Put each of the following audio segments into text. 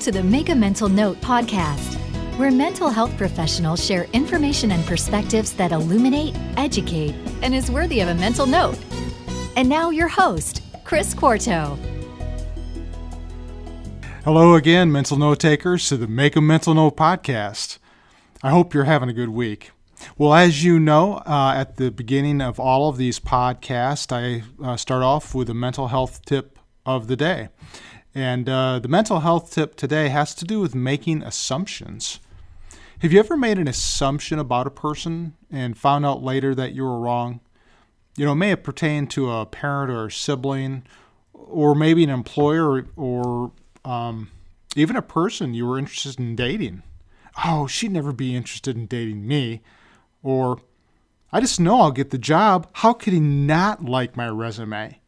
to the Make a Mental Note podcast, where mental health professionals share information and perspectives that illuminate, educate, and is worthy of a mental note. And now your host, Chris Quarto. Hello again, mental note takers, to the Make a Mental Note podcast. I hope you're having a good week. Well, as you know, at the beginning of all of these podcasts, I start off with a mental health tip of the day. And the mental health tip today has to do with making assumptions. Have you ever made an assumption about a person and found out later that you were wrong? You know, it may have pertained to a parent or a sibling, or maybe an employer, or even a person you were interested in dating. Oh, she'd never be interested in dating me. Or, I just know I'll get the job. How could he not like my resume?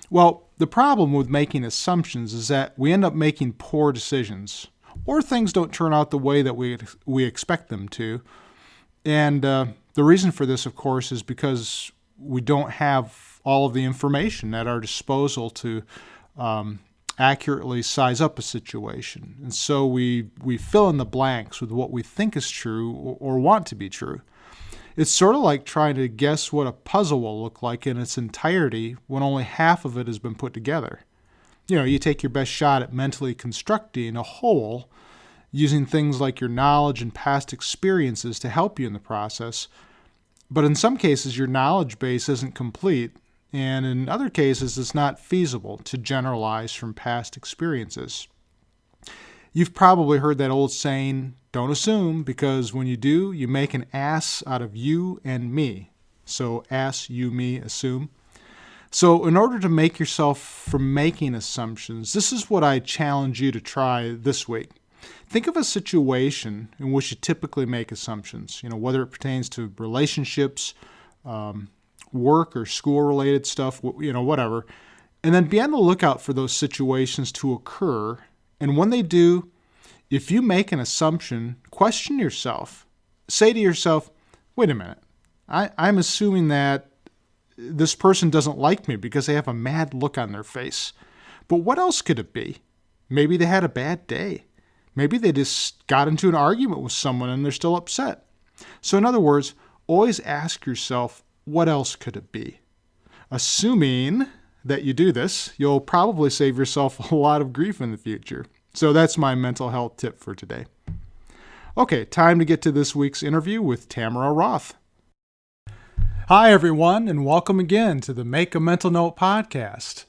Well, the problem with making assumptions is that we end up making poor decisions, or things don't turn out the way that we expect them to. And the reason for this, of course, is because we don't have all of the information at our disposal to accurately size up a situation. And so we fill in the blanks with what we think is true or want to be true. It's sort of like trying to guess what a puzzle will look like in its entirety when only half of it has been put together. You know, you take your best shot at mentally constructing a whole using things like your knowledge and past experiences to help you in the process. But in some cases, your knowledge base isn't complete, and in other cases, it's not feasible to generalize from past experiences. You've probably heard that old saying, don't assume, because when you do, you make an ass out of you and me. So ass, you, me, assume. So in order to make yourself from making assumptions, this is what I challenge you to try this week. Think of a situation in which you typically make assumptions, whether it pertains to relationships, work or school-related stuff, whatever. And then be on the lookout for those situations to occur. And when they do, if you make an assumption, question yourself. Say to yourself, wait a minute, I'm assuming that this person doesn't like me because they have a mad look on their face. But what else could it be? Maybe they had a bad day. Maybe they just got into an argument with someone and they're still upset. So in other words, always ask yourself, what else could it be? Assuming that you do this, you'll probably save yourself a lot of grief in the future. So that's my mental health tip for today. Okay, time to get to this week's interview with Tamara Roth. Hi, everyone, and welcome again to the Make a Mental Note podcast.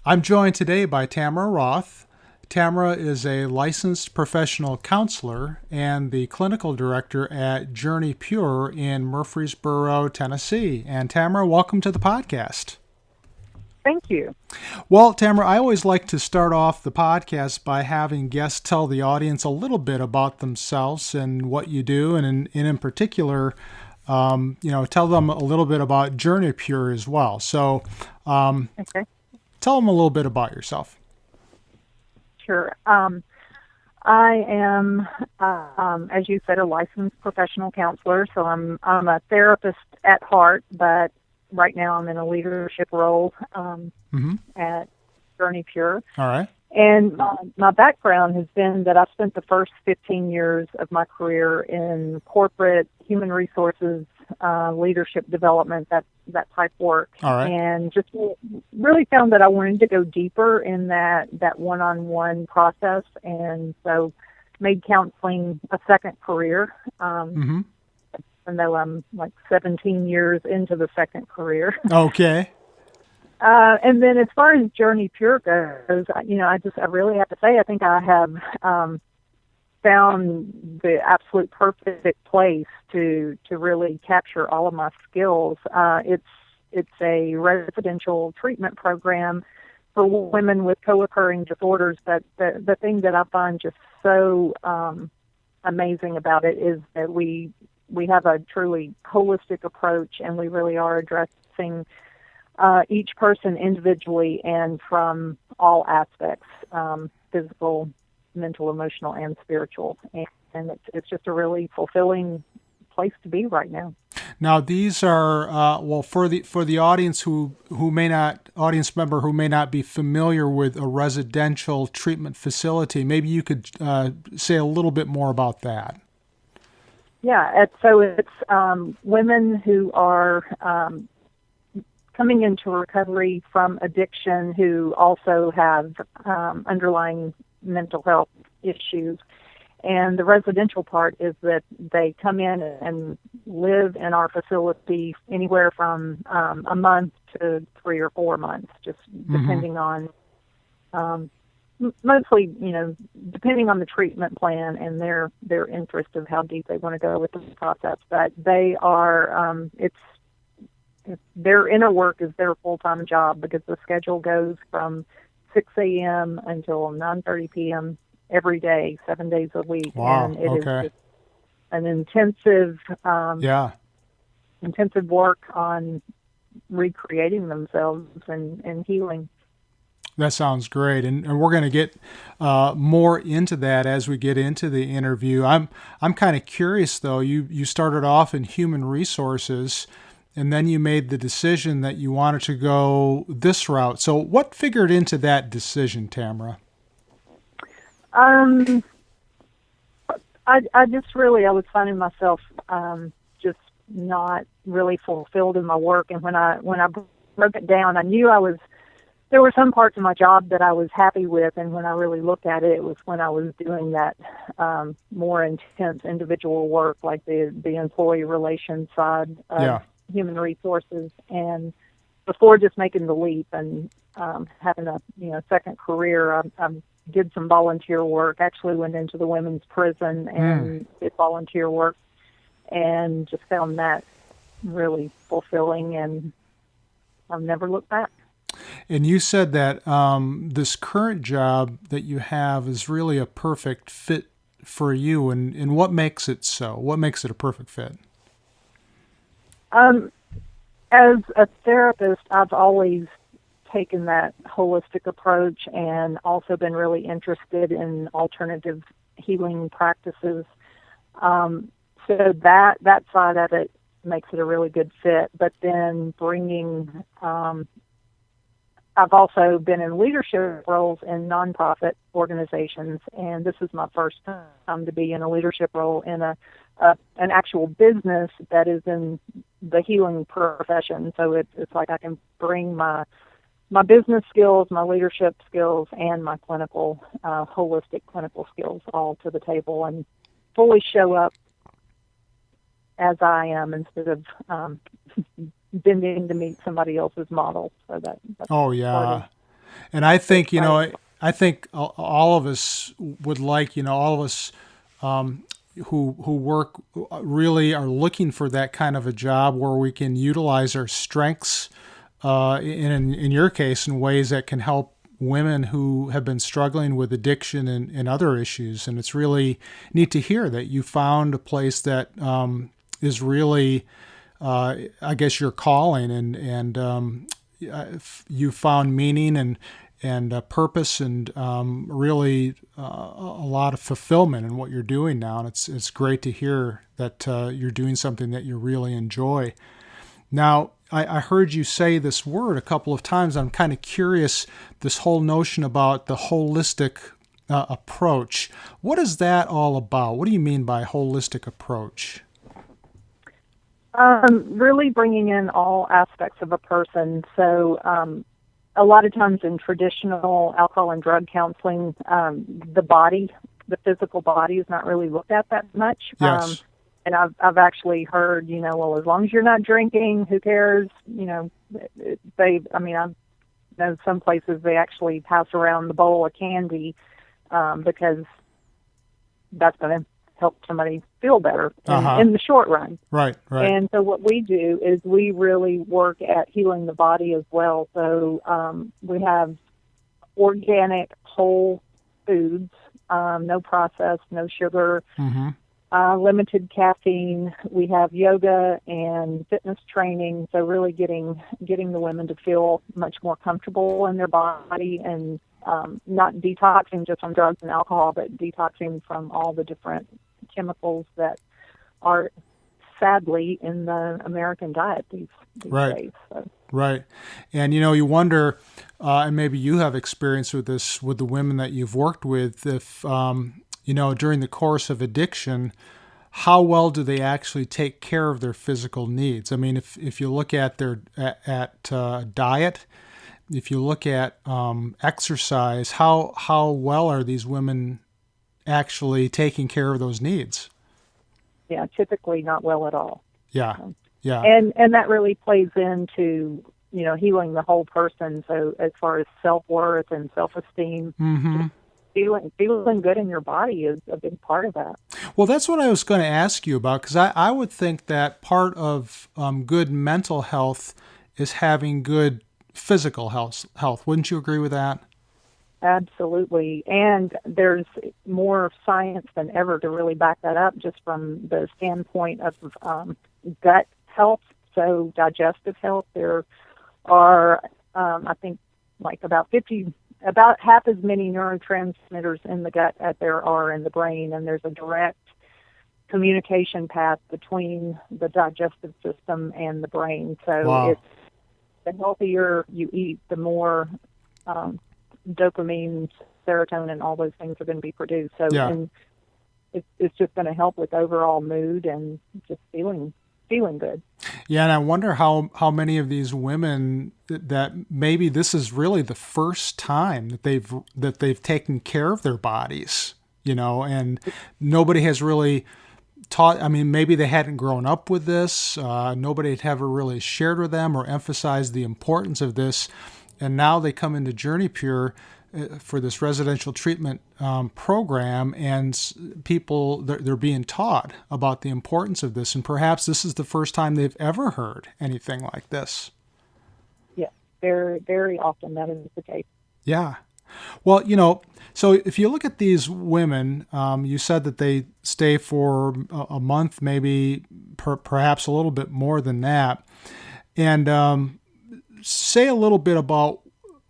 I'm joined today by Tamara Roth. Tamara is a licensed professional counselor and the clinical director at JourneyPure in Murfreesboro, Tennessee. And Tamara, welcome to the podcast. Thank you. Well, Tamara, I always like to start off the podcast by having guests tell the audience a little bit about themselves and what you do, and in particular, tell them a little bit about JourneyPure as well. So, Okay. Tell them a little bit about yourself. Sure. I am, as you said, a licensed professional counselor. So I'm a therapist at heart, but right now I'm in a leadership role at JourneyPure. All right. And my background has been that I've spent the first 15 years of my career in corporate human resources, leadership development, that type work. All right. And just really found that I wanted to go deeper in that one-on-one process, and so made counseling a second career. Even though I'm like 17 years into the second career. Okay. And then as far as JourneyPure goes, I really have to say, I think I have found the absolute perfect place to really capture all of my skills. It's a residential treatment program for women with co-occurring disorders, but the thing that I find just so amazing about it is that we have a truly holistic approach, and we really are addressing each person individually and from all aspects, physical, mental, emotional, and spiritual. And it's just a really fulfilling place to be right now. Now, these are for the audience audience member who may not be familiar with a residential treatment facility. Maybe you could say a little bit more about that. Yeah, it's women who are coming into recovery from addiction who also have underlying mental health issues. And the residential part is that they come in and live in our facility anywhere from a month to 3 or 4 months, just depending on, mostly, depending on the treatment plan and their interest of how deep they want to go with the process. But they are, their inner work is their full-time job because the schedule goes from 6 a.m. until 9:30 p.m. every day, 7 days a week. Wow. And it is just an intensive work on recreating themselves and healing. That sounds great, and we're going to get more into that as we get into the interview. I'm kind of curious though. You started off in human resources, and then you made the decision that you wanted to go this route. So, what figured into that decision, Tamara? I was finding myself just not really fulfilled in my work, and when I broke it down, I knew there were some parts of my job that I was happy with, and when I really looked at it, it was when I was doing that more intense individual work, like the employee relations side of human resources, and before just making the leap and having a second career, I did some volunteer work. Actually, went into the women's prison and did volunteer work, and just found that really fulfilling, and I've never looked back. And you said that this current job that you have is really a perfect fit for you, and what makes it so? What makes it a perfect fit? As a therapist, I've always taken that holistic approach and also been really interested in alternative healing practices. So that side of it makes it a really good fit. But then bringing, I've also been in leadership roles in nonprofit organizations, and this is my first time to be in a leadership role in an actual business that is in the healing profession. So it's like I can bring my business skills, my leadership skills, and my clinical, holistic clinical skills all to the table and fully show up as I am instead of bending to meet somebody else's model. So that's and I think I think all of us would like all of us who work really are looking for that kind of a job where we can utilize our strengths. In your case, in ways that can help women who have been struggling with addiction and other issues. And it's really neat to hear that you found a place that is really, I guess, your calling, and you found meaning and purpose and really a lot of fulfillment in what you're doing now. And it's great to hear that you're doing something that you really enjoy. Now, I heard you say this word a couple of times. I'm kind of curious, this whole notion about the holistic approach. What is that all about? What do you mean by holistic approach? Really bringing in all aspects of a person. So a lot of times in traditional alcohol and drug counseling, the physical body is not really looked at that much. Yes. And I've actually heard, well, as long as you're not drinking, who cares? I know some places they actually pass around the bowl of candy because that's going to help somebody feel better in the short run. Right. And so what we do is we really work at healing the body as well. So we have organic, whole foods, no processed, no sugar, limited caffeine. We have yoga and fitness training, so really getting the women to feel much more comfortable in their body and not detoxing just from drugs and alcohol, but detoxing from all the different chemicals that are sadly, in the American diet these Right. days. So. Right. And, you wonder, and maybe you have experience with this with the women that you've worked with, if, during the course of addiction, how well do they actually take care of their physical needs? I mean, if you look at their diet, if you look at exercise, how well are these women actually taking care of those needs? Yeah, typically not well at all. Yeah, yeah. And that really plays into, healing the whole person. So as far as self-worth and self-esteem, Mm-hmm. feeling good in your body is a big part of that. Well, that's what I was going to ask you about, because I would think that part of good mental health is having good physical health. Wouldn't you agree with that? Absolutely. And there's more science than ever to really back that up, just from the standpoint of gut health, so digestive health. There are, I think, like about half as many neurotransmitters in the gut as there are in the brain, and there's a direct communication path between the digestive system and the brain. So Wow. it's the healthier you eat, the more dopamine, serotonin, all those things are going to be produced. So Yeah. and it's just going to help with overall mood and just feeling good. Yeah, and I wonder how many of these women that maybe this is really the first time that they've taken care of their bodies, and nobody has really taught. I mean, maybe they hadn't grown up with this. Nobody had ever really shared with them or emphasized the importance of this, and now they come into JourneyPure for this residential treatment program, and people, they're being taught about the importance of this, and perhaps this is the first time they've ever heard anything like this. Yeah, very, very often that is the case. Yeah. Well, so if you look at these women, you said that they stay for a month, maybe perhaps a little bit more than that, and say a little bit about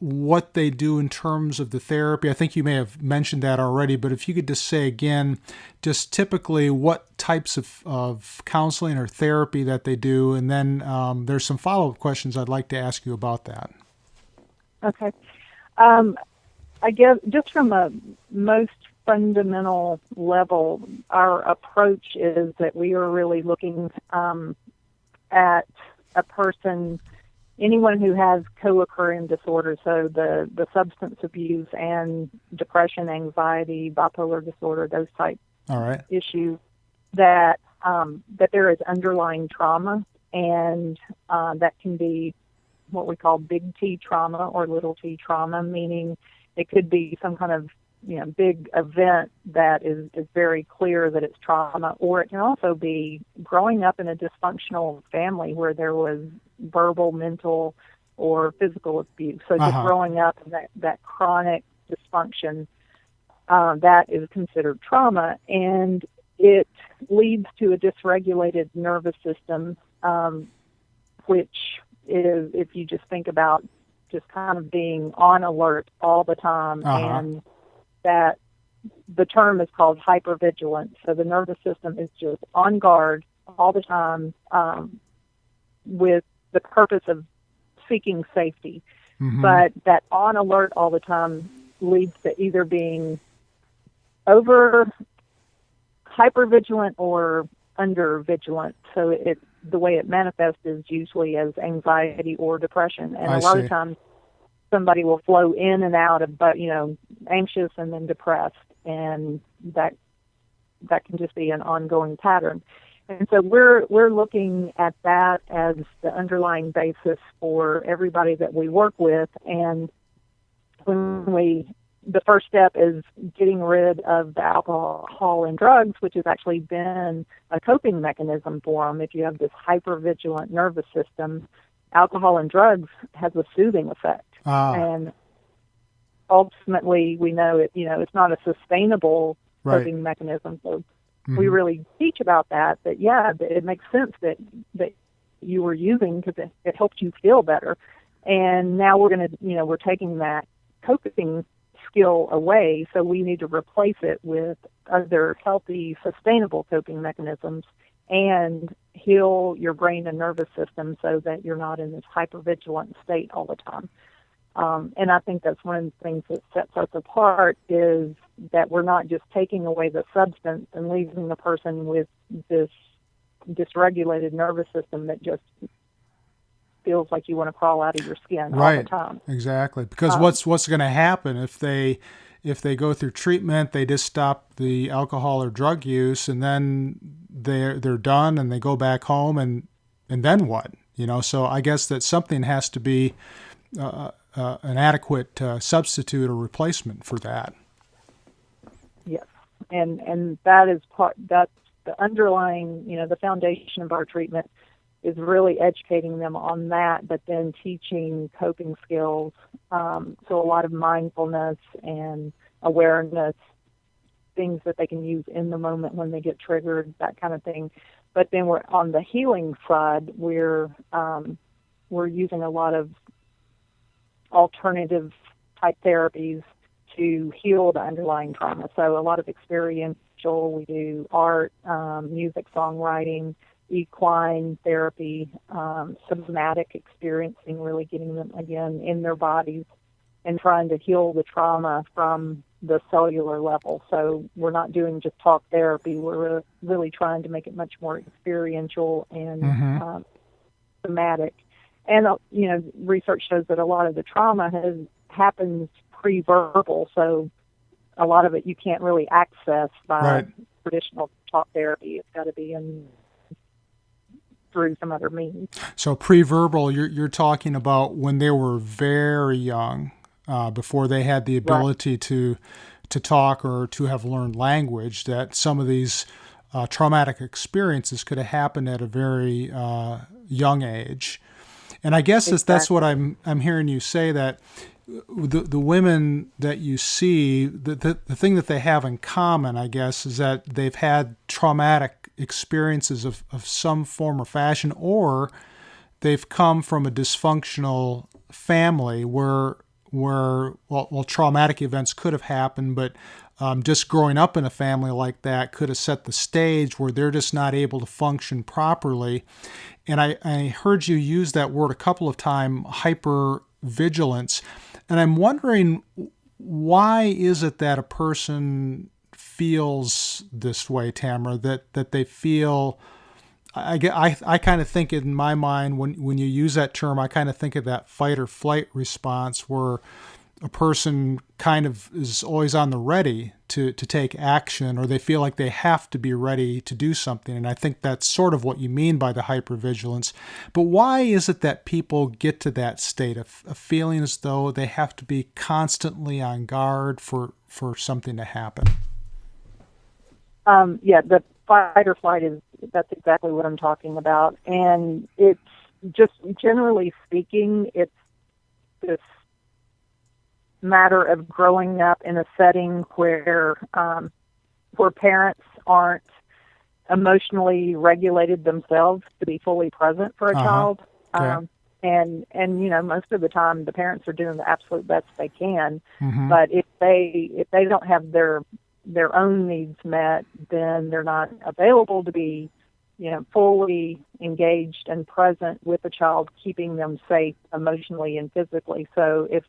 what they do in terms of the therapy. I think you may have mentioned that already, but if you could just say again, just typically what types of counseling or therapy that they do, and then there's some follow-up questions I'd like to ask you about that. Okay. I guess just from a most fundamental level, our approach is that we are really looking at a person, anyone who has co-occurring disorders, so the substance abuse and depression, anxiety, bipolar disorder, those type All right. issues, that there is underlying trauma, and that can be what we call big T trauma or little t trauma, meaning it could be some kind of big event that is very clear that it's trauma, or it can also be growing up in a dysfunctional family where there was verbal, mental, or physical abuse. So just growing up in that chronic dysfunction, that is considered trauma, and it leads to a dysregulated nervous system, which is, if you just think about just kind of being on alert all the time, and that the term is called hypervigilance. So the nervous system is just on guard all the time, with the purpose of seeking safety. Mm-hmm. But that on alert all the time leads to either being over hypervigilant or under vigilant. So the way it manifests is usually as anxiety or depression. And a lot of times somebody will flow in and out of, anxious and then depressed, and that can just be an ongoing pattern. And so we're looking at that as the underlying basis for everybody that we work with. And the first step is getting rid of the alcohol and drugs, which has actually been a coping mechanism for them. If you have this hypervigilant nervous system, alcohol and drugs has a soothing effect. And ultimately, we know it's not a sustainable coping mechanism. So we really teach about that it makes sense that you were using because it helped you feel better. And now we're taking that coping skill away, so we need to replace it with other healthy, sustainable coping mechanisms. and heal your brain and nervous system so that you're not in this hypervigilant state all the time. And I think that's one of the things that sets us apart is that we're not just taking away the substance and leaving the person with this dysregulated nervous system that just feels like you want to crawl out of your skin all the time. Exactly. Because what's going to happen if they go through treatment, they just stop the alcohol or drug use, and then they're done and they go back home, and then what? So I guess that something has to be an adequate substitute or replacement for that. Yes, and that's the underlying, the foundation of our treatment is really educating them on that, but then teaching coping skills. So a lot of mindfulness and awareness, things that they can use in the moment when they get triggered, that kind of thing. But then we're on the healing side, we're using a lot of alternative type therapies to heal the underlying trauma. So a lot of experiential, we do art, music, songwriting, equine therapy, somatic experiencing, really getting them again in their bodies and trying to heal the trauma from the cellular level. So we're not doing just talk therapy. We're really trying to make it much more experiential and somatic. And, research shows that a lot of the trauma happens pre-verbal, so a lot of it you can't really access by traditional talk therapy. It's got to be through some other means. So pre-verbal, you're talking about when they were very young, before they had the ability to talk or to have learned language, that some of these traumatic experiences could have happened at a very young age. And I guess that's what I'm hearing you say, that the women that you see, the thing that they have in common, I guess, is that they've had traumatic experiences of some form or fashion, or they've come from a dysfunctional family where traumatic events could have happened, but just growing up in a family like that could have set the stage where they're just not able to function properly. And I heard you use that word a couple of times, hypervigilance. And I'm wondering, why is it that a person feels this way, Tamara, that they feel... I kind of think in my mind, when you use that term, I kind of think of that fight or flight response where a person kind of is always on the ready to take action, or they feel like they have to be ready to do something. And I think that's sort of what you mean by the hypervigilance. But why is it that people get to that state of feeling as though they have to be constantly on guard for something to happen? The fight or flight that's exactly what I'm talking about. And it's just, generally speaking, it's this matter of growing up in a setting where parents aren't emotionally regulated themselves to be fully present for a child. Okay. And most of the time the parents are doing the absolute best they can. But if they don't have their own needs met, then they're not available to be, fully engaged and present with the child, keeping them safe emotionally and physically. So if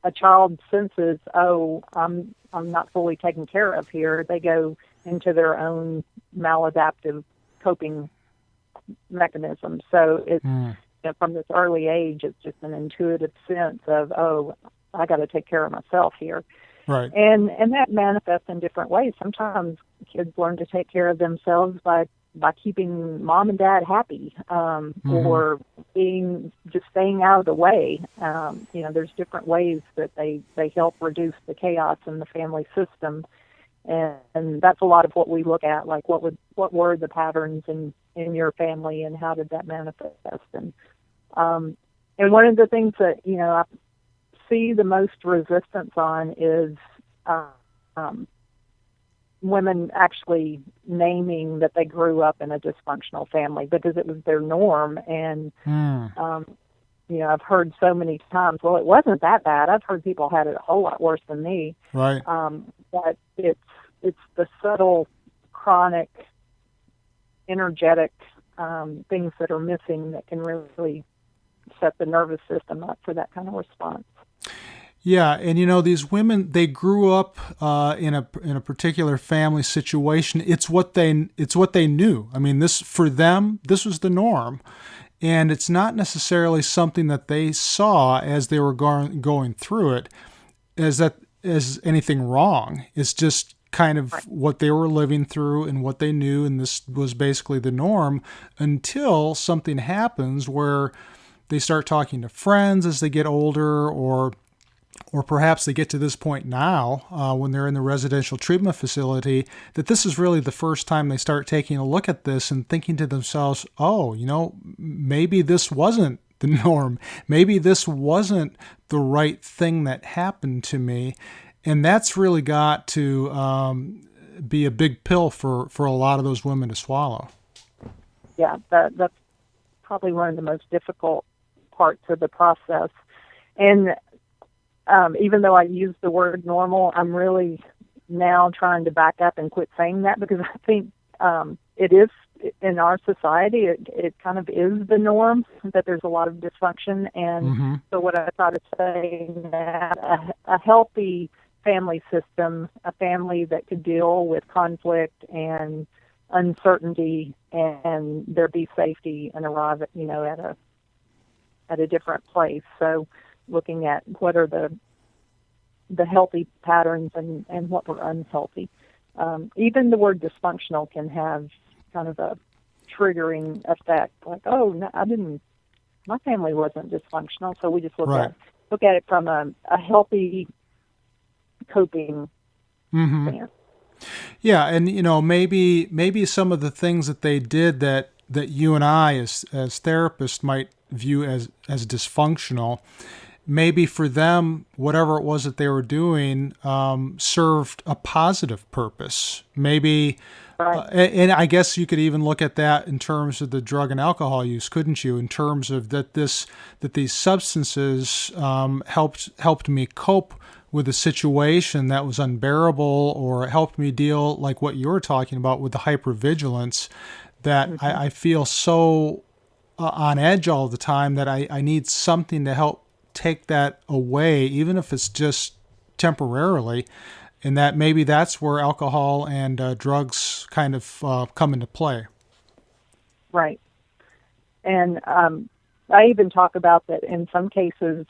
a child senses, I'm not fully taken care of here, they go into their own maladaptive coping mechanism. So it's from this early age, it's just an intuitive sense of, I got to take care of myself here. Right. And that manifests in different ways. Sometimes kids learn to take care of themselves by keeping mom and dad happy, or staying out of the way. There's different ways that they help reduce the chaos in the family system. And that's a lot of what we look at, like what were the patterns in your family and how did that manifest? And one of the things that, I see the most resistance on is women actually naming that they grew up in a dysfunctional family because it was their norm. And, I've heard so many times, well, it wasn't that bad. I've heard people had it a whole lot worse than me. Right. But it's the subtle, chronic energetic things that are missing that can really set the nervous system up for that kind of response. Yeah, and these women, they grew up in a particular family situation. It's what they knew. I mean, this for them, this was the norm, and it's not necessarily something that they saw as they were going through it as anything wrong. It's just kind of what they were living through and what they knew, and this was basically the norm until something happens where they start talking to friends as they get older, or perhaps they get to this point now when they're in the residential treatment facility, that this is really the first time they start taking a look at this and thinking to themselves, oh, maybe this wasn't the norm. Maybe this wasn't the right thing that happened to me. And that's really got to be a big pill for a lot of those women to swallow. Yeah, that's probably one of the most difficult parts of the process. And even though I use the word normal, I'm really now trying to back up and quit saying that, because I think it is, in our society, it kind of is the norm that there's a lot of dysfunction. And so what I try to say now, a healthy family system, a family that could deal with conflict and uncertainty, and there be safety and arrive at, at a different place. So looking at what are the healthy patterns and what were unhealthy. Even the word dysfunctional can have kind of a triggering effect, like, oh, no, my family wasn't dysfunctional, so we just look at it from a healthy coping stance. Yeah, and maybe some of the things that they did that you and I as therapists might view as dysfunctional, maybe for them, whatever it was that they were doing served a positive purpose. Maybe, and I guess you could even look at that in terms of the drug and alcohol use, couldn't you? In terms of that these substances helped me cope with a situation that was unbearable, or it helped me deal, like what you were talking about, with the hypervigilance, that I feel so on edge all the time that I need something to help take that away, even if it's just temporarily, and that maybe that's where alcohol and drugs kind of come into play. Right. And I even talk about that in some cases,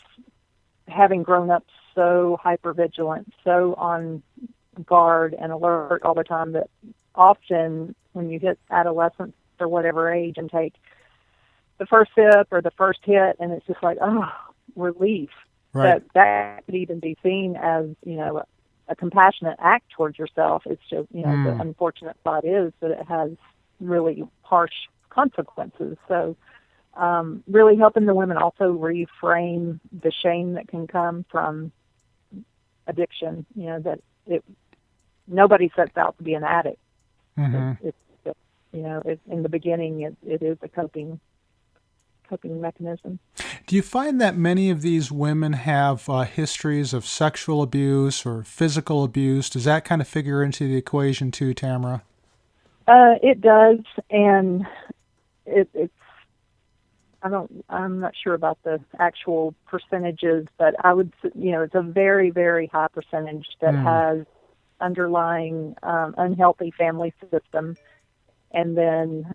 having grown up so hypervigilant, so on guard and alert all the time, that often when you hit adolescence or whatever age and take the first sip or the first hit, and it's just like, relief. Right. That could even be seen as, a compassionate act towards yourself. It's just, the unfortunate thought is that it has really harsh consequences. So really helping the women also reframe the shame that can come from addiction, that nobody sets out to be an addict. It's in the beginning, it is a coping mechanism. Do you find that many of these women have histories of sexual abuse or physical abuse? Does that kind of figure into the equation too, Tamara? It does, and it's. I'm not sure about the actual percentages, but I would, it's a very, very high percentage that has underlying unhealthy family system. And then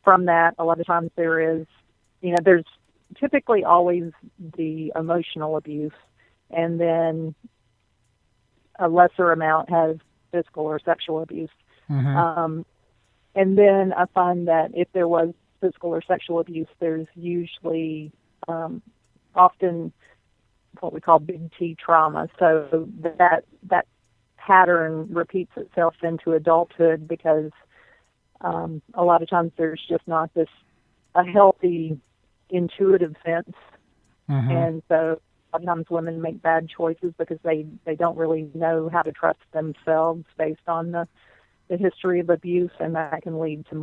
from that, a lot of times there is, there's typically always the emotional abuse, and then a lesser amount has physical or sexual abuse. And then I find that if there was physical or sexual abuse, there's usually often what we call big T trauma. So that pattern repeats itself into adulthood, because a lot of times there's just not a healthy intuitive sense. And so a lot of times women make bad choices because they don't really know how to trust themselves based on the history of abuse, and that can lead to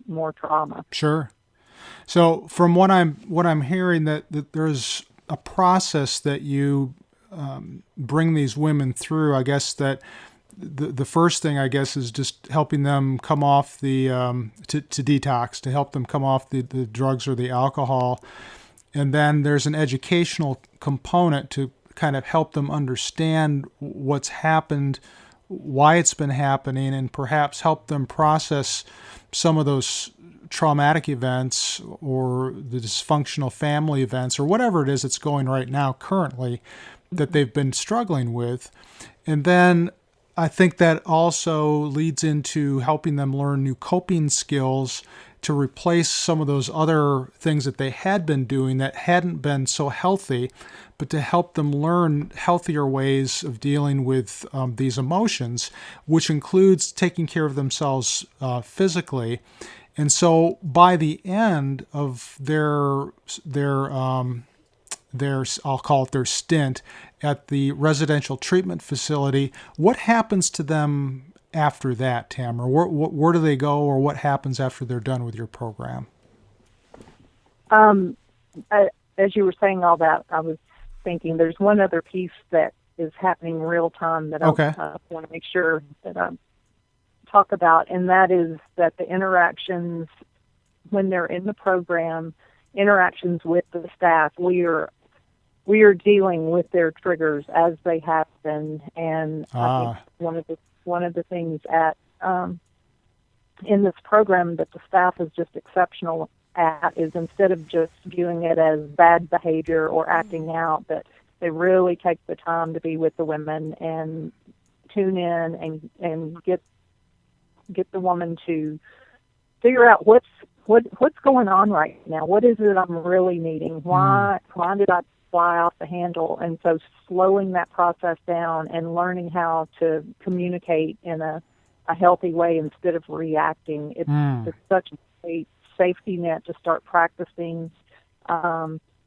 more trauma. Sure. So from what I'm hearing, that there's a process that you bring these women through. I guess that the first thing, I guess, is just helping them come off the to detox, to help them come off the drugs or the alcohol. And then there's an educational component to kind of help them understand what's happened, why it's been happening, and perhaps help them process some of those traumatic events or the dysfunctional family events or whatever it is that's going right now currently that they've been struggling with. And then I think that also leads into helping them learn new coping skills to replace some of those other things that they had been doing that hadn't been so healthy, but to help them learn healthier ways of dealing with these emotions, which includes taking care of themselves physically. And so by the end of their I'll call it their stint at the residential treatment facility, what happens to them after that, Tamara? Where do they go, or what happens after they're done with your program? As you were saying all that, I was thinking there's one other piece that is happening real time that I want to make sure that I talk about, and that is that the interactions when they're in the program, interactions with the staff, we are dealing with their triggers as they happen, and I think one of the things in this program that the staff is just exceptional at is instead of just viewing it as bad behavior or acting out, that they really take the time to be with the women and tune in and get the woman to figure out what's going on right now. What is it I'm really needing? Why did I fly off the handle? And so slowing that process down and learning how to communicate in a healthy way instead of reacting. It's such a safety net to start practicing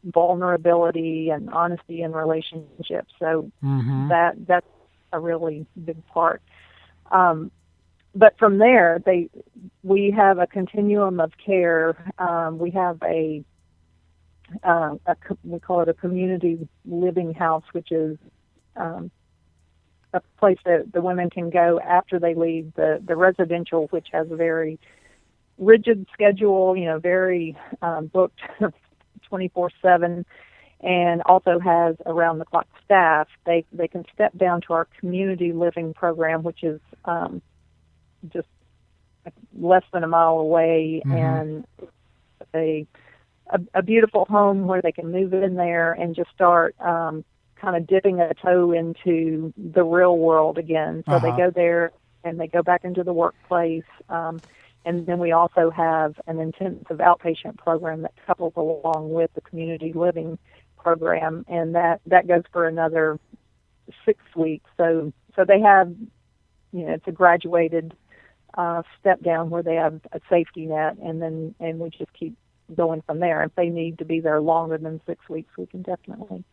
vulnerability and honesty in relationships. So that's a really big part. But from there, we have a continuum of care. We have we call it a community living house, which is a place that the women can go after they leave the residential, which has a very rigid schedule, very booked 24/7, and also has around-the-clock staff. They can step down to our community living program, which is just less than a mile away, and a beautiful home where they can move in there and just start kind of dipping a toe into the real world again. So they go there and they go back into the workplace. And then we also have an intensive outpatient program that couples along with the community living program, and that goes for another 6 weeks. So they have, it's a graduated step down where they have a safety net, and we just keep going from there. If they need to be there longer than 6 weeks, we can definitely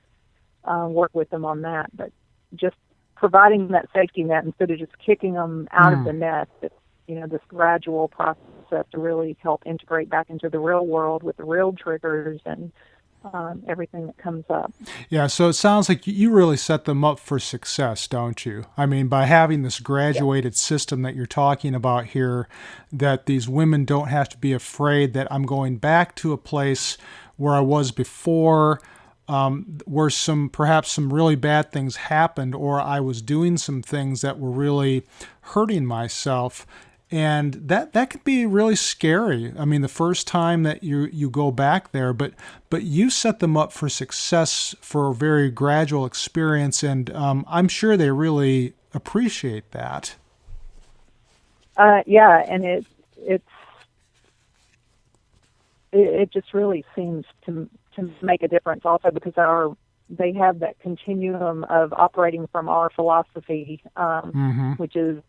work with them on that. But just providing that safety net instead of just kicking them out of the net, this gradual process to really help integrate back into the real world with the real triggers and everything that comes up. Yeah, so it sounds like you really set them up for success, don't you? I mean, by having this graduated system that you're talking about here, that these women don't have to be afraid that I'm going back to a place where I was before, where perhaps some really bad things happened, or I was doing some things that were really hurting myself. And that could be really scary. I mean, the first time that you go back there, but you set them up for success for a very gradual experience, and I'm sure they really appreciate that. Yeah, and it just really seems to make a difference. Also, because they have that continuum of operating from our philosophy, which is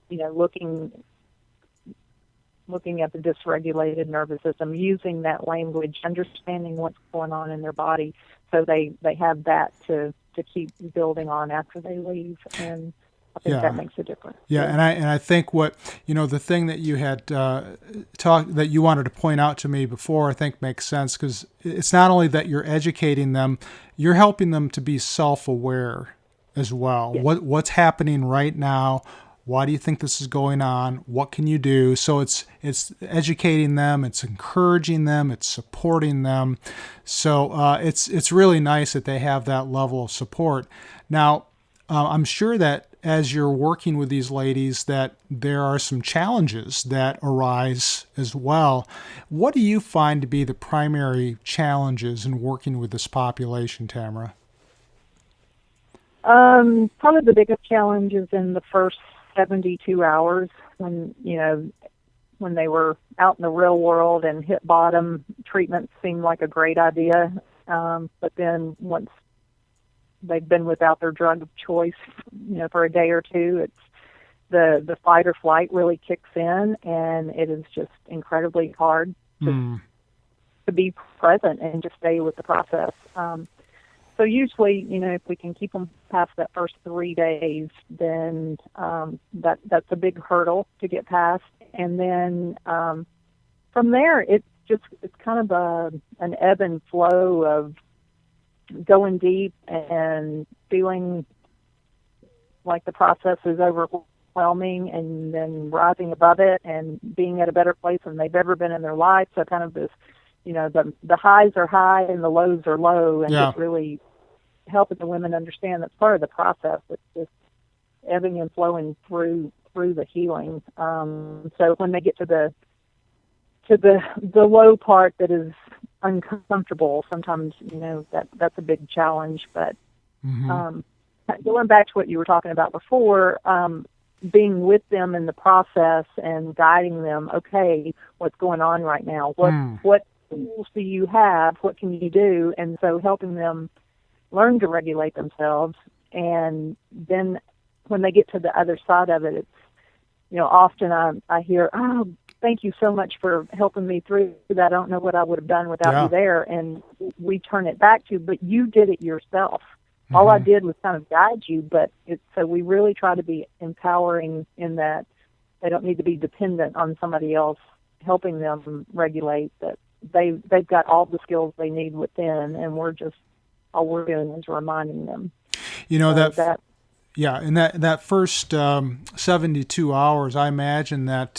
looking at the dysregulated nervous system, using that language, understanding what's going on in their body, so they have that to keep building on after they leave, and I think that makes a difference. Yeah, and I think what the thing that you had that you wanted to point out to me before, I think makes sense, because it's not only that you're educating them, you're helping them to be self-aware as well. Yes. What's happening right now? Why do you think this is going on? What can you do? So it's educating them, it's encouraging them, it's supporting them. So it's really nice that they have that level of support. Now, I'm sure that as you're working with these ladies that there are some challenges that arise as well. What do you find to be the primary challenges in working with this population, Tamara? Probably the biggest challenge is in the first 72 hours when they were out in the real world and hit bottom. Treatment seemed like a great idea, but then once they've been without their drug of choice, for a day or two, it's the fight or flight really kicks in, and it is just incredibly hard to be present and just stay with the process. So usually, if we can keep them past that first 3 days, then that's a big hurdle to get past. And then from there, it's kind of an ebb and flow of going deep and feeling like the process is overwhelming, and then rising above it and being at a better place than they've ever been in their life. So kind of this, the highs are high and the lows are low, and just really helping the women understand that's part of the process. It's just ebbing and flowing through the healing. So when they get to the low part that is uncomfortable, sometimes that's a big challenge. But going back to what you were talking about before, being with them in the process and guiding them. Okay, what's going on right now? What tools do you have? What can you do? And so helping them learn to regulate themselves. And then when they get to the other side of it, it's often I hear, "Oh, thank you so much for helping me through that. I don't know what I would have done without you there." And we turn it back to, "But you did it yourself. All I did was kind of guide you." But so we really try to be empowering in that they don't need to be dependent on somebody else helping them regulate. That they've got all the skills they need within, and all we're doing is reminding them. In that first 72 hours, I imagine that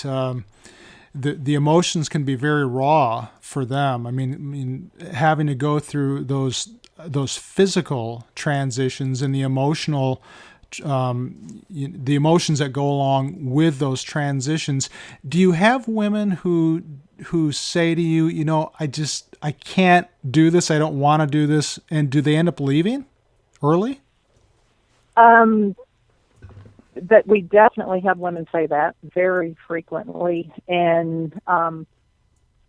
the emotions can be very raw for them. I mean, having to go through those physical transitions and the emotional, the emotions that go along with those transitions. Do you have women who say to you, I can't do this, I don't want to do this, and do they end up leaving early? That we definitely have women say that very frequently, and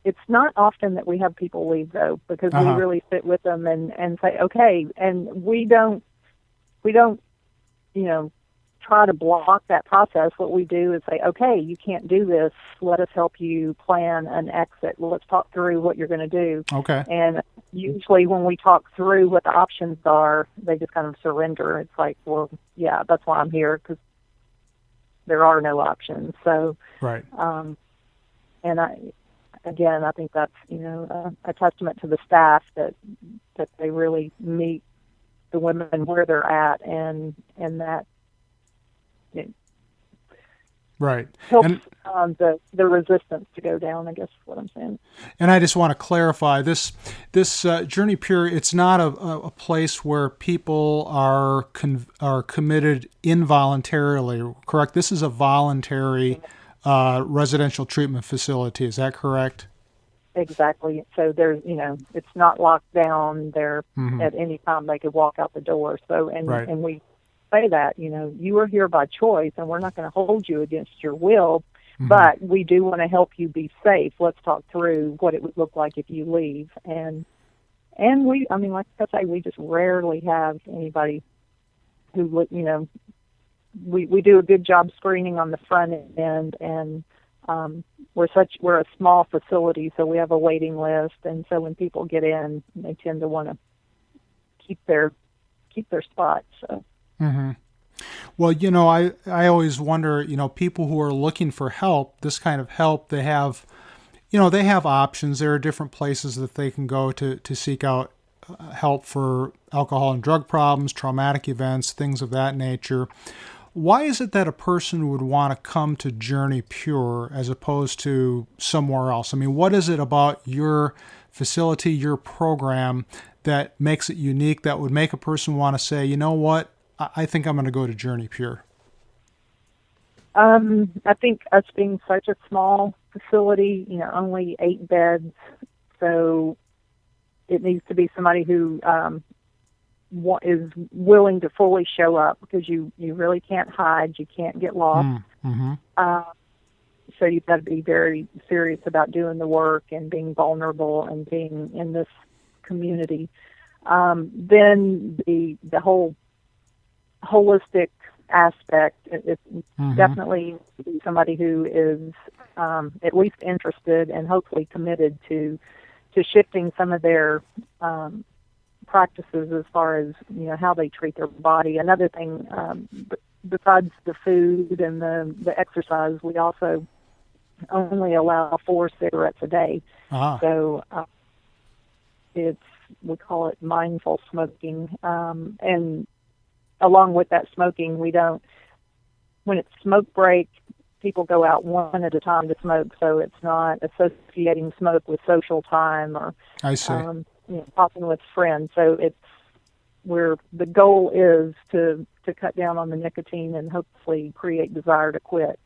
it's not often that we have people leave, though, because we really sit with them and say, okay, and we don't try to block that process. What we do is say, okay, you can't do this. Let us help you plan an exit. Let's talk through what you're going to do. Okay. And usually when we talk through what the options are, they just kind of surrender. It's like, well, yeah, that's why I'm here, because there are no options. So, right. And I think that's, a testament to the staff that they really meet the women where they're at, and that right. helps the resistance to go down, I guess is what I'm saying. And I just want to clarify, this JourneyPure, it's not a place where people are committed involuntarily, correct? This is a voluntary residential treatment facility. Is that correct? Exactly. So there's, it's not locked down. There at any time they could walk out the door. So, and we say that, you are here by choice, and we're not going to hold you against your will, but we do want to help you be safe. Let's talk through what it would look like if you leave. And we, like I say, we just rarely have anybody who, we do a good job screening on the front end, and we're a small facility, so we have a waiting list, and so when people get in, they tend to want to keep their spot. So. Mm-hmm. Well, I always wonder, people who are looking for help, this kind of help, they have options. There are different places that they can go to seek out help for alcohol and drug problems, traumatic events, things of that nature. Why is it that a person would want to come to JourneyPure as opposed to somewhere else? I mean, what is it about your facility, your program, that makes it unique, that would make a person want to say, you know what, I think I'm going to go to JourneyPure? I think us being such a small facility, only 8 beds, so it needs to be somebody who is willing to fully show up, because you really can't hide, you can't get lost. Mm-hmm. So you've got to be very serious about doing the work and being vulnerable and being in this community. Then the whole holistic aspect, it's definitely somebody who is at least interested and hopefully committed to shifting some of their practices as far as how they treat their body. Another thing, besides the food and the exercise, we also only allow 4 cigarettes a day. So we call it mindful smoking, and along with that smoking, when it's smoke break, people go out one at a time to smoke, so it's not associating smoke with social time or I see. Talking with friends. So it's where the goal is to cut down on the nicotine and hopefully create desire to quit.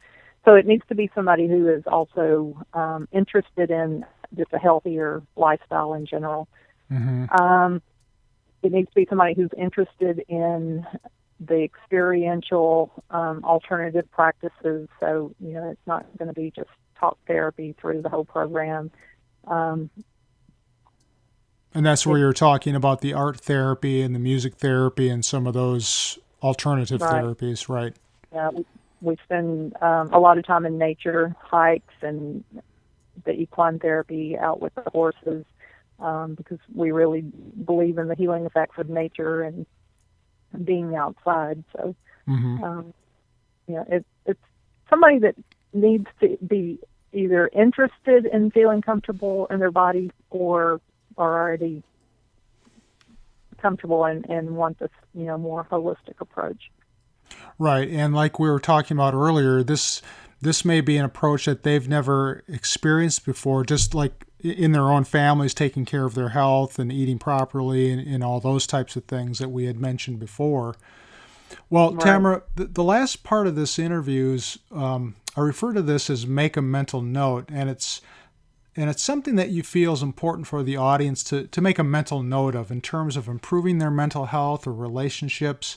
So it needs to be somebody who is also interested in just a healthier lifestyle in general. It needs to be somebody who's interested in the experiential alternative practices. So, it's not going to be just talk therapy through the whole program. And that's where you're talking about the art therapy and the music therapy and some of those alternative therapies, right? Yeah, we spend a lot of time in nature, hikes, and the equine therapy out with the horses, because we really believe in the healing effects of nature and being outside. So, it's somebody that needs to be either interested in feeling comfortable in their body or are already comfortable and want this, more holistic approach. Right. And like we were talking about earlier, this may be an approach that they've never experienced before, just like in their own families, taking care of their health and eating properly and all those types of things that we had mentioned before. Well, right. Tamara, the last part of this interview is, I refer to this as make a mental note, and it's something that you feel is important for the audience to make a mental note of in terms of improving their mental health or relationships.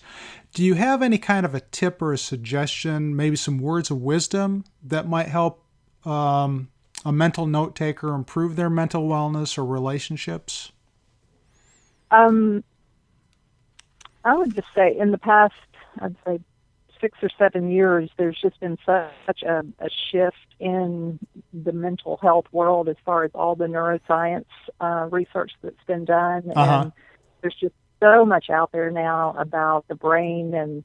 Do you have any kind of a tip or a suggestion, maybe some words of wisdom that might help a mental note taker improve their mental wellness or relationships? I would just say in the past, I'd say 6 or 7 years, there's just been such a shift in the mental health world as far as all the neuroscience research that's been done. And there's just so much out there now about the brain and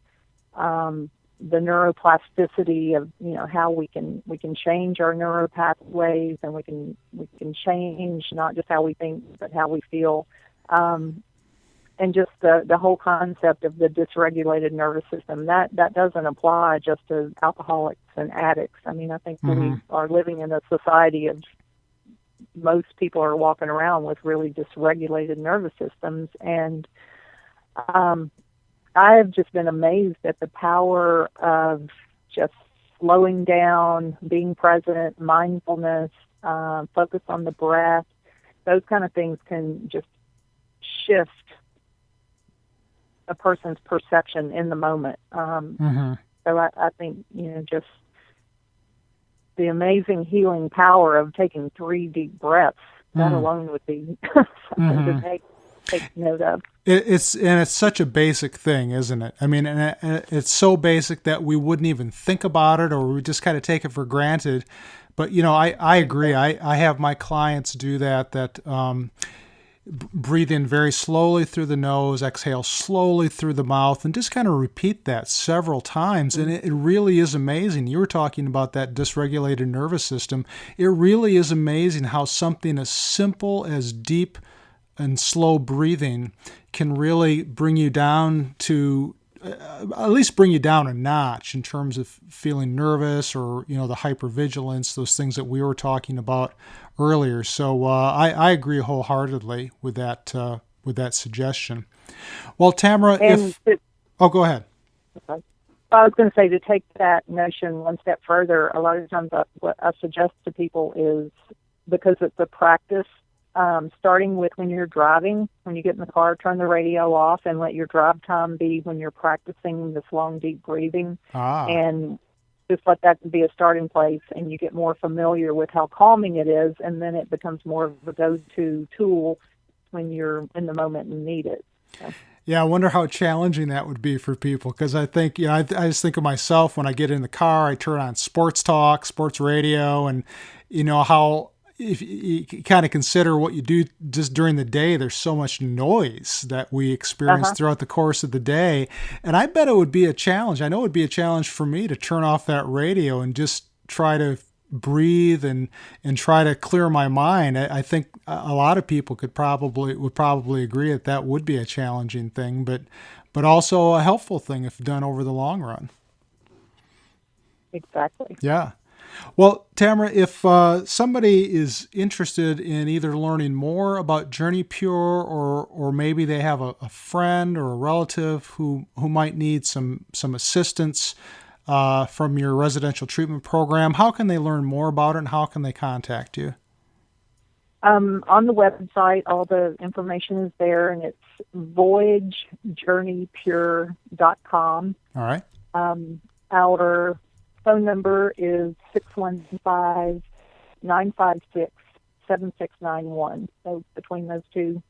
the neuroplasticity of how we can change our neuropathways, and we can change not just how we think but how we feel. And just the whole concept of the dysregulated nervous system, that doesn't apply just to alcoholics and addicts. I mean, I think we are living in a society of most people are walking around with really dysregulated nervous systems. And I have just been amazed at the power of just slowing down, being present, mindfulness, focus on the breath. Those kind of things can just shift a person's perception in the moment. So I think, just the amazing healing power of taking 3 deep breaths, that alone would be something to take note of. It's such a basic thing, isn't it? I mean, and it's so basic that we wouldn't even think about it, or we just kind of take it for granted. But, I agree. I have my clients do that breathe in very slowly through the nose, exhale slowly through the mouth, and just kind of repeat that several times. And it really is amazing. You were talking about that dysregulated nervous system. It really is amazing how something as simple as deep and slow breathing can really bring you down to at least bring you down a notch in terms of feeling nervous or, the hypervigilance, those things that we were talking about earlier. So I agree wholeheartedly with that suggestion. Well, Tamara, go ahead. Okay. I was going to say, to take that notion one step further, a lot of times what I suggest to people is, because it's a practice, starting with when you're driving, when you get in the car, turn the radio off and let your drive time be when you're practicing this long, deep breathing. And just let that be a starting place, and you get more familiar with how calming it is, and then it becomes more of a go-to tool when you're in the moment and need it. So. Yeah, I wonder how challenging that would be for people, because I think, I just think of myself when I get in the car, I turn on sports talk, sports radio, and how if you kind of consider what you do just during the day, there's so much noise that we experience throughout the course of the day. And I bet it would be a challenge. I know it would be a challenge for me to turn off that radio and just try to breathe and try to clear my mind. I think a lot of people would probably agree that would be a challenging thing, but also a helpful thing if done over the long run. Exactly. Yeah. Well, Tamara, if somebody is interested in either learning more about JourneyPure or maybe they have a friend or a relative who might need some assistance from your residential treatment program, how can they learn more about it and how can they contact you? On the website, all the information is there, and it's voyagejourneypure.com. All right. Our phone number is 615-956-7691. So between those two,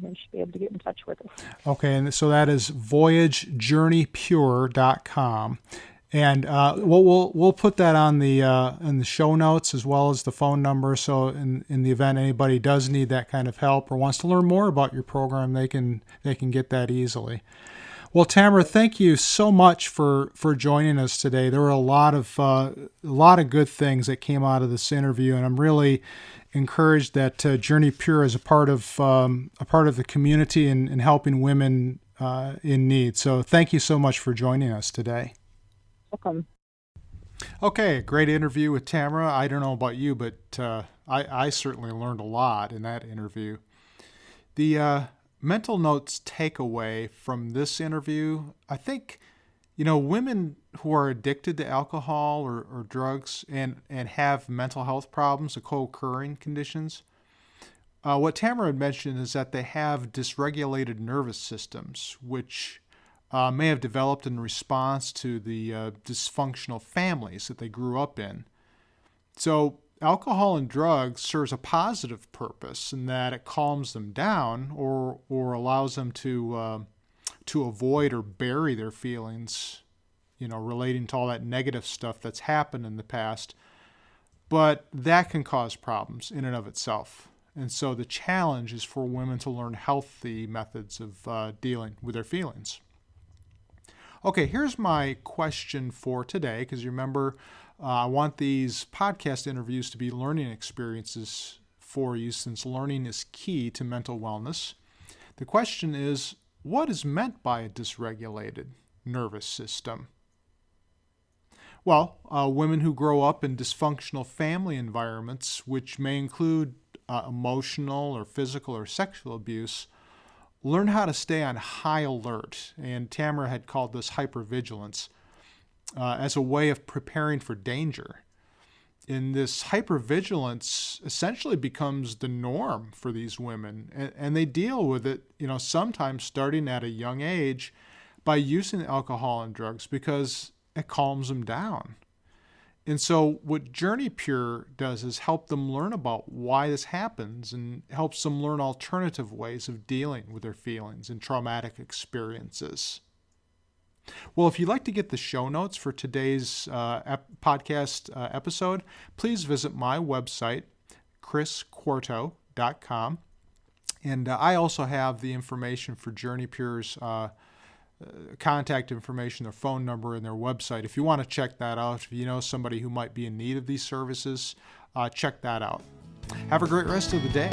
you should be able to get in touch with us. Okay, and so that is voyagejourneypure.com. And we'll put that on the in the show notes as well as the phone number. So in the event anybody does need that kind of help or wants to learn more about your program, they can get that easily. Well, Tamara, thank you so much for joining us today. There were a lot of good things that came out of this interview, and I'm really encouraged that JourneyPure is a part of the community and helping women in need. So thank you so much for joining us today. Welcome. Okay, great interview with Tamara. I don't know about you, but I certainly learned a lot in that interview. The mental notes takeaway from this interview, I think, women who are addicted to alcohol or drugs and have mental health problems, the co-occurring conditions, what Tamara had mentioned is that they have dysregulated nervous systems, which may have developed in response to the dysfunctional families that they grew up in. So alcohol and drugs serves a positive purpose in that it calms them down or allows them to avoid or bury their feelings, relating to all that negative stuff that's happened in the past. But that can cause problems in and of itself. And so the challenge is for women to learn healthy methods of dealing with their feelings. Okay, here's my question for today, because you remember, I want these podcast interviews to be learning experiences for you, since learning is key to mental wellness. The question is, what is meant by a dysregulated nervous system? Well, women who grow up in dysfunctional family environments, which may include emotional or physical or sexual abuse, learn how to stay on high alert, and Tamara had called this hypervigilance, as a way of preparing for danger. And this hypervigilance essentially becomes the norm for these women, and they deal with it, sometimes starting at a young age by using alcohol and drugs because it calms them down. And so what JourneyPure does is help them learn about why this happens and helps them learn alternative ways of dealing with their feelings and traumatic experiences. Well, if you'd like to get the show notes for today's podcast episode, please visit my website, chrisquarto.com. And I also have the information for JourneyPure's contact information, their phone number, and their website. If you want to check that out, if you know somebody who might be in need of these services, check that out. Have a great rest of the day.